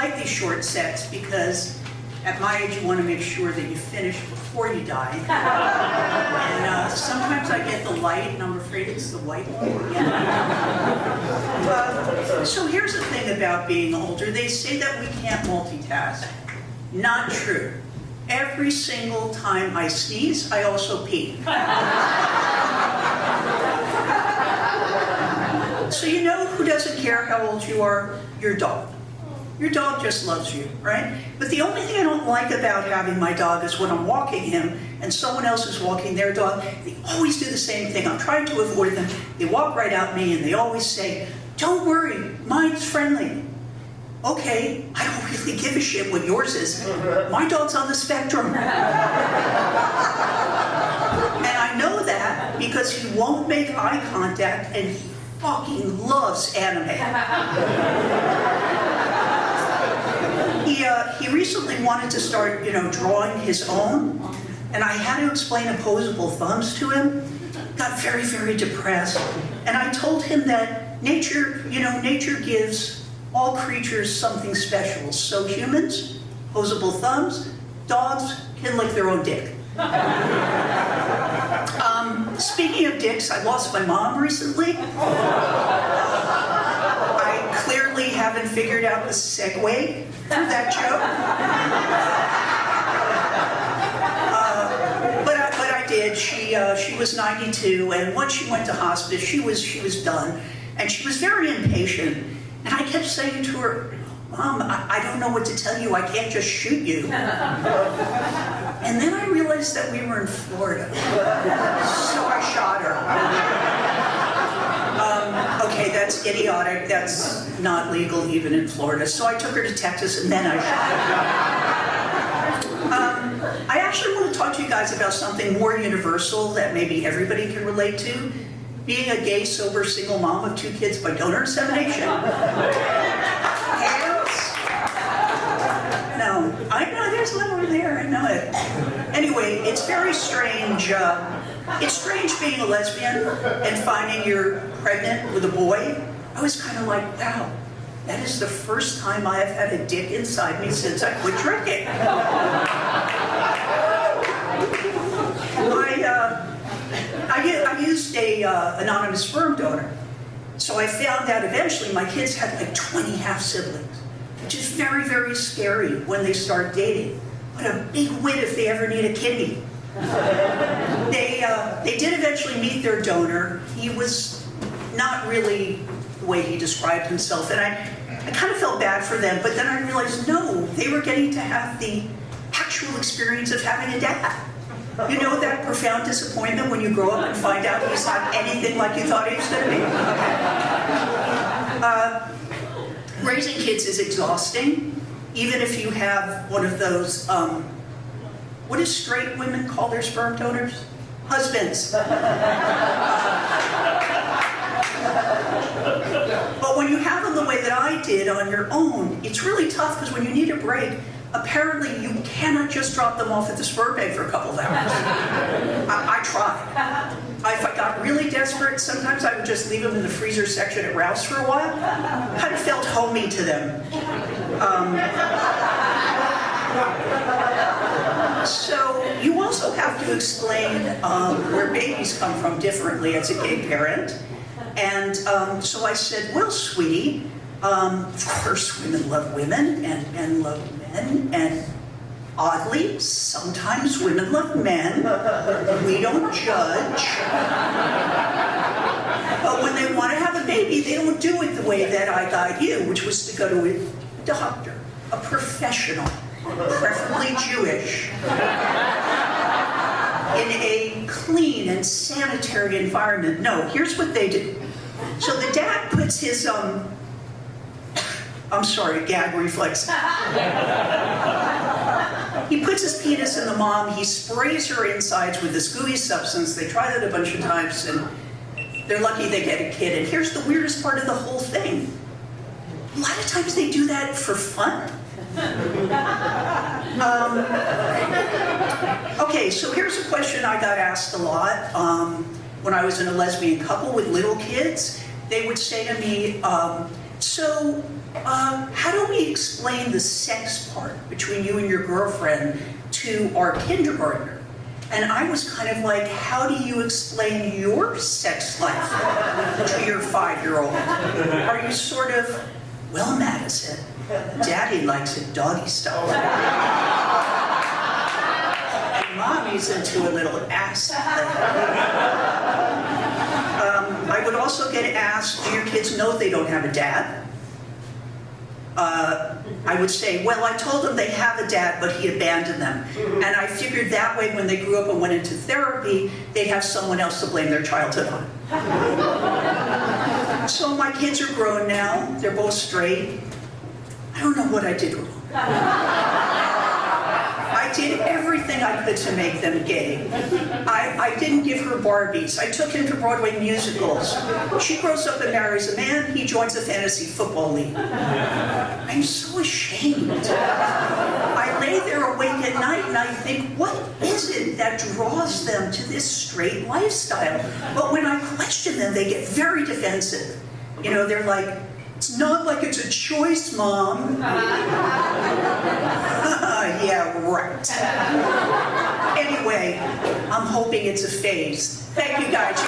like these short sets because at my age you want to make sure that you finish before you die. And sometimes I get the light and I'm afraid it's the white one. So here's the thing about being older. They say that we can't multitask. Not true. Every single time I sneeze, I also pee. So you know who doesn't care how old you are? Your dog. Your dog just loves you, right? But the only thing I don't like about having my dog is when I'm walking him and someone else is walking their dog, they always do the same thing. I'm trying to avoid them. They walk right at me and they always say, "Don't worry, mine's friendly." Okay, I don't really give a shit what yours is. My dog's on the spectrum. And I know that because he won't make eye contact and he fucking loves anime. He recently wanted to start, drawing his own, and I had to explain opposable thumbs to him. Got very, very depressed. And I told him that nature gives all creatures something special. So humans, opposable thumbs, dogs can lick their own dick. Speaking of dicks, I lost my mom recently. I clearly haven't figured out the segue through that joke. But I did. She was 92, and once she went to hospice, she was done, and she was very impatient. And I kept saying to her, "Mom, I don't know what to tell you. I can't just shoot you." And then I realized that we were in Florida, so I shot her. Okay, that's idiotic. That's not legal even in Florida. So I took her to Texas and then I shot her. I actually want to talk to you guys about something more universal that maybe everybody can relate to. Being a gay, sober, single mom of 2 kids by donor insemination. Hands? No, I know there's one over there, I know it. Anyway, it's very strange. It's strange being a lesbian and finding you're pregnant with a boy. I was kind of like, wow, that is the first time I have had a dick inside me since I quit drinking. I used a anonymous sperm donor. So I found out eventually my kids had like 20 half-siblings, which is very, very scary when they start dating. But a big win if they ever need a kidney. They did eventually meet their donor. He was not really the way he described himself, and I kind of felt bad for them, but then I realized, no, they were getting to have the actual experience of having a dad. You know that profound disappointment when you grow up and find out he's not anything like you thought he was going to be? Raising kids is exhausting, even if you have one of those, what do straight women call their sperm donors? Husbands. But when you have them the way that I did on your own, it's really tough because when you need a break, apparently you cannot just drop them off at the sperm bank for a couple of hours. I tried. If I got really desperate, sometimes I would just leave them in the freezer section at Ralph's for a while. Kind of felt homey to them. So you also have to explain where babies come from differently as a gay parent. And so I said, well, sweetie, of course women love women and men love men, and oddly, sometimes women love men. We don't judge. But when they want to have a baby, they don't do it the way that I guide you, which was to go to a doctor, a professional, preferably Jewish, in a clean and sanitary environment. No, here's what they do. So the dad puts his, I'm sorry, gag reflex. He puts his penis in the mom, he sprays her insides with this gooey substance. They try that a bunch of times and they're lucky they get a kid. And here's the weirdest part of the whole thing. A lot of times they do that for fun. Okay, so here's a question I got asked a lot. When I was in a lesbian couple with little kids, they would say to me, So, how do we explain the sex part between you and your girlfriend to our kindergartner? And I was kind of like, how do you explain your sex life to your 5-year-old? Are you sort of, well, Madison, Daddy likes it doggy style. And Mommy's into a little ass thing. I would also get asked, do your kids know they don't have a dad? I would say, well, I told them they have a dad, but he abandoned them. And I figured that way when they grew up and went into therapy, they'd have someone else to blame their childhood on. So my kids are grown now. They're both straight. I don't know what I did wrong. I did everything I could to make them gay. I didn't give her Barbies. I took him to Broadway musicals. She grows up and marries a man. He joins a fantasy football league. I'm so ashamed. I lay there awake at night and I think, what is it that draws them to this straight lifestyle? But when I question them, they get very defensive. You know, they're like, it's not like it's a choice, Mom. Yeah, right. Anyway, I'm hoping it's a phase. Thank you, guys.